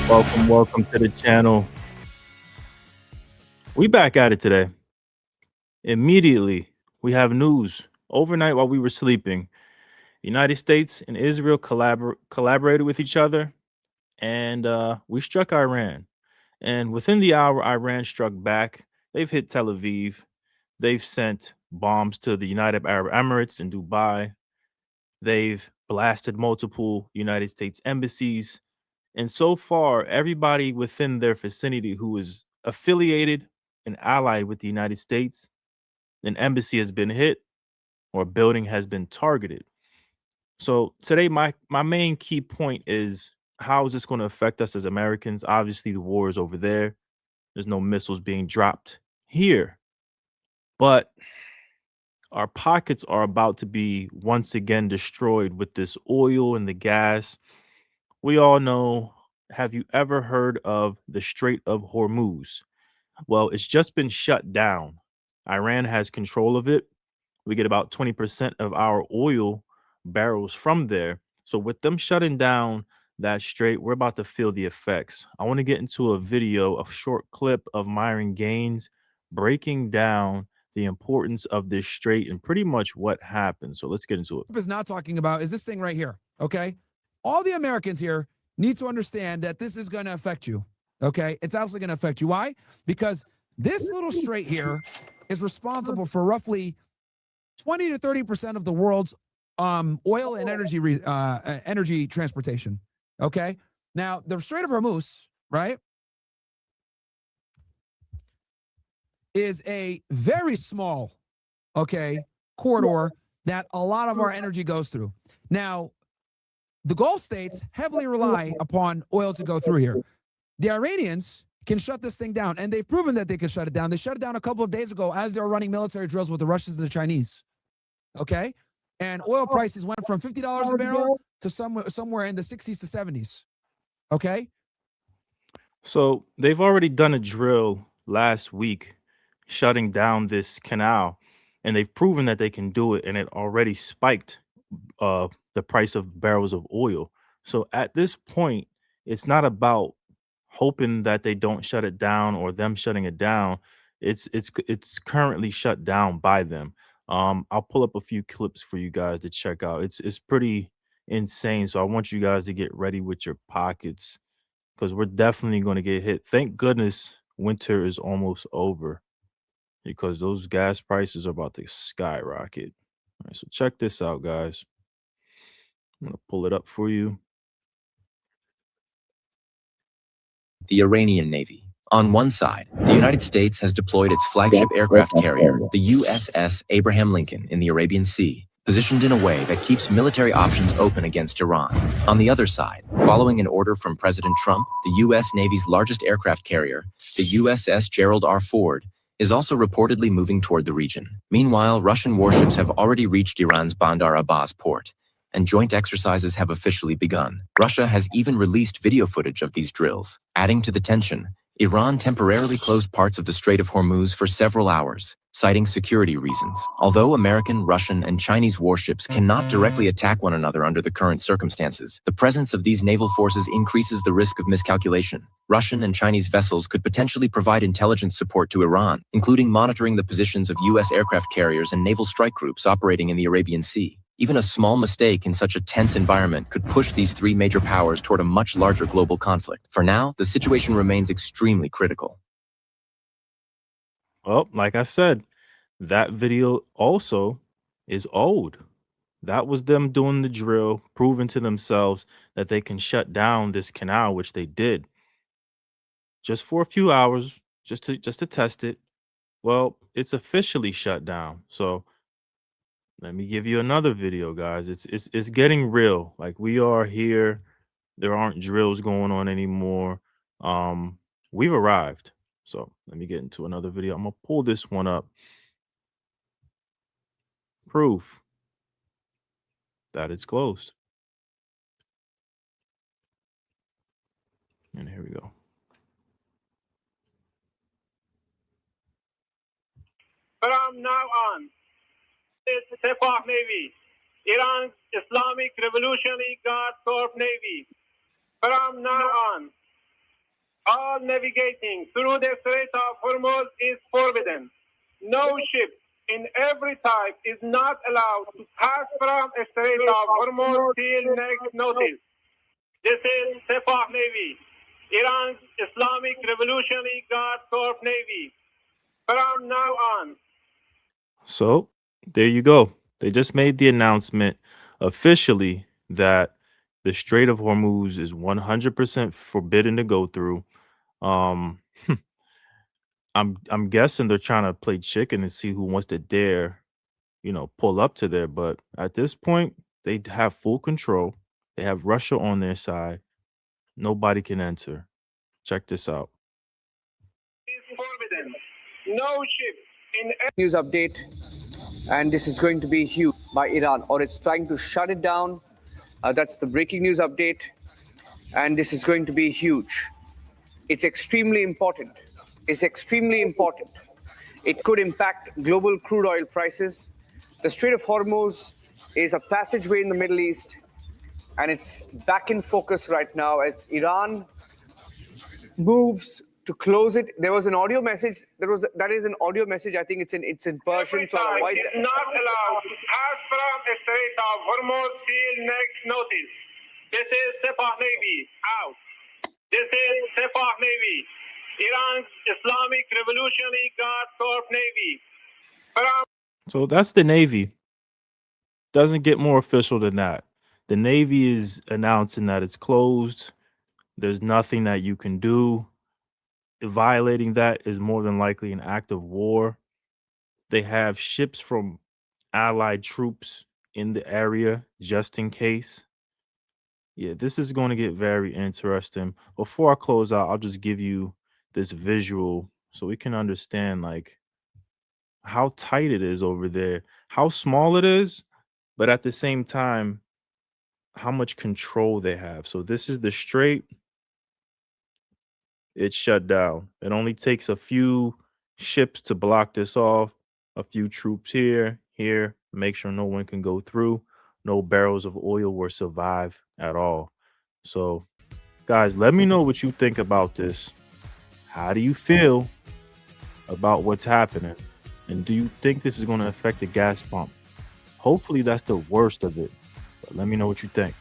Welcome to the channel. We back at it today. Immediately, we have news. Overnight while we were sleeping, the United States and Israel collaborated with each other, and we struck Iran. And within the hour, Iran struck back. They've hit Tel Aviv. They've sent bombs to the United Arab Emirates and Dubai. They've blasted multiple United States embassies. And so far, everybody within their vicinity who is affiliated and allied with the United States, an embassy has been hit or a building has been targeted. So today, my main key point is, how is this going to affect us as Americans? Obviously, the war is over there. There's no missiles being dropped here. But our pockets are about to be once again destroyed with this oil and the gas. We all know, have you ever heard of the Strait of Hormuz? Well, it's just been shut down. Iran has control of it. We get about 20% of our oil barrels from there. So with them shutting down that strait, we're about to feel the effects. I want to get into a video, a short clip of Myron Gaines breaking down the importance of this strait and pretty much what happened. So let's get into it. Is not talking about is this thing right here. Okay. All the Americans here need to understand that this is going to affect you. Okay. It's absolutely going to affect you. Why? Because this little strait here is responsible for roughly 20 to 30% of the world's oil and energy transportation. Okay. Now, the Strait of Hormuz, right, is a very small, corridor that a lot of our energy goes through. Now, the Gulf states heavily rely upon oil to go through here. The Iranians can shut this thing down, and they've proven that they can shut it down. They shut it down a couple of days ago as they were running military drills with the Russians and the Chinese. Okay? And oil prices went from $50 a barrel to somewhere in the 60s to 70s. Okay? So they've already done a drill last week shutting down this canal, and they've proven that they can do it, and it already spiked the price of barrels of oil. So at this point, it's not about hoping that they don't shut it down or them shutting it down. It's currently shut down by them. I'll pull up a few clips for you guys to check out. It's pretty insane. So I want you guys to get ready with your pockets because we're definitely going to get hit. Thank goodness winter is almost over because those gas prices are about to skyrocket. All right, so check this out, guys. I'm going to pull it up for you. The Iranian Navy. On one side, the United States has deployed its flagship aircraft carrier, the USS Abraham Lincoln, in the Arabian Sea, positioned in a way that keeps military options open against Iran. On the other side, following an order from President Trump, the U.S. Navy's largest aircraft carrier, the USS Gerald R. Ford, is also reportedly moving toward the region. Meanwhile, Russian warships have already reached Iran's Bandar Abbas port, and joint exercises have officially begun. Russia has even released video footage of these drills. Adding to the tension, Iran temporarily closed parts of the Strait of Hormuz for several hours, citing security reasons. Although American, Russian, and Chinese warships cannot directly attack one another under the current circumstances, the presence of these naval forces increases the risk of miscalculation. Russian and Chinese vessels could potentially provide intelligence support to Iran, including monitoring the positions of U.S. aircraft carriers and naval strike groups operating in the Arabian Sea. Even a small mistake in such a tense environment could push these three major powers toward a much larger global conflict. For now, the situation remains extremely critical. Well, like I said, that video also is old. That was them doing the drill, proving to themselves that they can shut down this canal, which they did just for a few hours, just to test it. Well, it's officially shut down. So let me give you another video, guys. It's getting real. Like, we are here. There aren't drills going on anymore. We've arrived. So let me get into another video. I'm gonna pull this one up. Proof that it's closed. And here we go. From now on, it's Tefah Navy. Iran's Islamic Revolutionary Guard Corps Navy. From now on, all navigating through the Strait of Hormuz is forbidden. No ship in every type is not allowed to pass from the Strait of Hormuz till next notice. This is Sepah Navy, Iran's Islamic Revolutionary Guard Corps Navy. From now on. So there you go. They just made the announcement officially that the Strait of Hormuz is 100% forbidden to go through. Um, I'm guessing they're trying to play chicken and see who wants to dare, pull up to there. But at this point, they have full control. They have Russia on their side. Nobody can enter. Check this out. Is forbidden. No ship in News update, and this is going to be huge by Iran, or it's trying to shut it down. That's the breaking news update, and this is going to be huge. It's extremely important. It's extremely important. It could impact global crude oil prices. The Strait of Hormuz is a passageway in the Middle East, and it's back in focus right now as Iran moves to close it. There was an audio message. That is an audio message. I think it's in Persian. So I'll avoid is that. not allowed to pass from the Strait of Hormuz till next notice. This is Sepah Navy out. This is Sepah Navy, Iran's Islamic Revolutionary Guard Corps Navy. From So that's the Navy. Doesn't get more official than that. The Navy is announcing that it's closed. There's nothing that you can do. Violating that is more than likely an act of war. They have ships from allied troops in the area just in case. Yeah, this is going to get very interesting. Before I close out, I'll just give you this visual so we can understand like how tight it is over there, how small it is, but at the same time, how much control they have. So this is the strait. It's shut down. It only takes a few ships to block this off, a few troops here, make sure no one can go through. No barrels of oil will survive at all. So, guys, let me know what you think about this. How do you feel about what's happening? And do you think this is going to affect the gas pump? Hopefully, that's the worst of it. But let me know what you think.